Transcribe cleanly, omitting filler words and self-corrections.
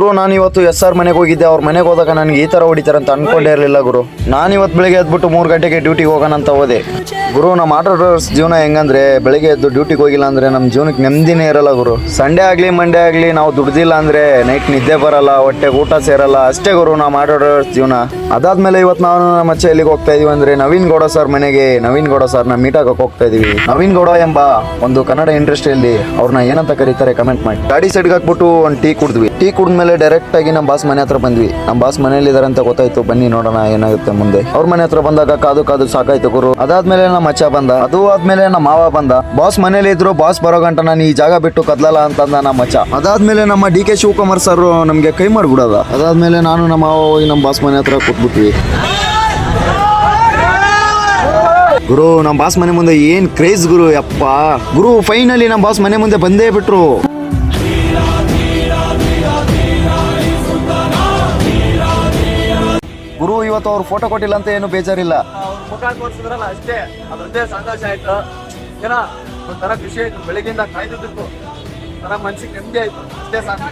ಗುರು ನಾನು ಇವತ್ತು SR ಮನೆಗೆ ಹೋಗಿದ್ದೆ. ಅವ್ರ ಮನೆಗೆ ಹೋದಾಗ ನನಗೆ ಈ ತರ ಹೊಡಿತಾರೆ ಅಂತ ಅನ್ಕೊಂಡೇ ಇರಲಿಲ್ಲ ಗುರು. ನಾನು ಇವತ್ತು ಬೆಳಿಗ್ಗೆ ಎದ್ಬಿಟ್ಟು 3 ಗಂಟೆಗೆ ಡ್ಯೂಟಿಗೆ ಹೋಗೋಣ ಅಂತ ಹೋದೆ ಗುರು. ನಮ್ಮ ಆಟೋ ಡ್ರೈವರ್ಸ್ ಜೀವನ ಹೆಂಗಂದ್ರೆ ಬೆಳಿಗ್ಗೆ ಎದ್ದು ಡ್ಯೂಟಿಗೆ ಹೋಗಿಲ್ಲ ಅಂದ್ರೆ ನಮ್ಮ ಜೀವನಕ್ಕೆ ನೆಮ್ಮದಿನೇ ಇರಲ್ಲ ಗುರು. ಸಂಡೇ ಆಗಲಿ ಮಂಡೇ ಆಗಲಿ ನಾವು ದುಡ್ದಿಲ್ಲ ಅಂದ್ರೆ ನೈಟ್ ನಿದ್ದೆ ಬರಲ್ಲ, ಹೊಟ್ಟೆಗೆ ಊಟ ಸೇರಲ್ಲ. ಅಷ್ಟೇ ಗುರು ನಮ್ಮ ಆಟೋ ಡ್ರೈವರ್ಸ್ ಜೀವನ. ಅದಾದ್ಮೇಲೆ ಇವತ್ತು ನಾವು ನಮ್ಮ ಮಚ್ಚ ಎಲ್ಲಿಗೆ ಹೋಗ್ತಾ ಇದೀವಿ ಅಂದ್ರೆ ನವೀನ್ ಗೌಡ ಸರ್ ಮನೆಗೆ. ನವೀನ್ ಗೌಡ ಸರ್ನ ಮೀಟ್ ಆಗಕ್ಕೆ ಹೋಗ್ತಾ ಇದೀವಿ. ನವೀನ್ ಗೌಡ ಎಂಬ ಒಂದು ಕನ್ನಡ ಇಂಡಸ್ಟ್ರಿಯಲ್ಲಿ ಅವ್ರನ್ನ ಏನಂತ ಕರೀತಾರೆ ಕಮೆಂಟ್ ಮಾಡಿ. ಗಾಡಿ ಸೈಡ್ಗೆ ಹಾಕ್ಬಿಟ್ಟು ಒಂದು ಟೀ ಕುಡಿದ್ವಿ. ಟೀ ಕುಡಿದ್ಮೇಲೆ ಡೈರೆಕ್ಟ್ ಆಗಿ ನಮ್ಮ ಬಾಸ್ ಮನೆ ಹತ್ರ ಬಂದ್ವಿ. ನಮ್ಮ ಬಾಸ್ ಮನೇಲಿ ಇದಾರೆ ಅಂತ ಗೊತ್ತಾಯ್ತು. ಬನ್ನಿ ನೋಡೋಣ ಏನಾಗುತ್ತೆ ಮುಂದೆ. ಅವ್ರ ಮನೆ ಹತ್ರ ಬಂದಾಗ ಕಾದು ಸಾಕಾಯ್ತು ಗುರು. ಅದಾದ್ಮೇಲೆ ನಮ್ಮ ಮಚ್ಚ ಬಂದ. ಅದು ಆದ್ಮೇಲೆ ನಮ್ಮ ಮಾವ ಬಂದ. ಬಾಸ್ ಮನೇಲಿ ಇದ್ರು ಬಾಸ್ ಬರೋ ಗಂಟ ನಾನು ಈ ಜಾಗ ಬಿಟ್ಟು ಕದ್ಲಲ್ಲ ಅಂತಂದ ನಮ್ಮ ಮಚ್ಚ. ಅದಾದ್ಮೇಲೆ ನಮ್ಮ DK ಶಿವಕುಮಾರ್ ಸರ್ ನಮ್ಗೆ ಕೈ ಮಾಡ್ಬಿಡೋದ. ಅದಾದ್ಮೇಲೆ ನಾನು ನಮ್ಮ ಮಾವ ಹೋಗಿ ನಮ್ಮ ಬಾಸ್ ಮನೆ ಹತ್ರ ಕೂತ್ಬಿಟ್ವಿ ಗುರು. ನಮ್ಮ ಬಾಸ್ ಮನೆ ಮುಂದೆ ಏನ್ ಕ್ರೇಜ್ ಗುರು, ಯಪ್ಪ ಗುರು. ಫೈನಲಿ ನಮ್ಮ ಬಾಸ್ ಮನೆ ಮುಂದೆ ಬಂದೇ ಬಿಟ್ರು ಗುರು. ಇವತ್ತು ಅವ್ರು ಫೋಟೋ ಕೊಟ್ಟಿಲ್ಲ ಅಂತ ಏನು ಬೇಜಾರಿಲ್ಲ. ಮುಖ ತೋರಿಸಿದ್ರಲ್ಲ ಅಷ್ಟೇ, ಅದೊಂದೇ ಸಂತೋಷ ಆಯ್ತು. ಏನೋ ಒಂಥರ ಖುಷಿ ಆಯ್ತು. ಬೆಳಗ್ಗೆಯಿಂದ ಕಾಯ್ದಿದ್ದಕ್ಕೂ ಒಂಥರ ಮನ್ಸಿಗೆ ನೆಮ್ಮದಿ ಆಯ್ತು. ಅಷ್ಟೇ ಸಾಕು.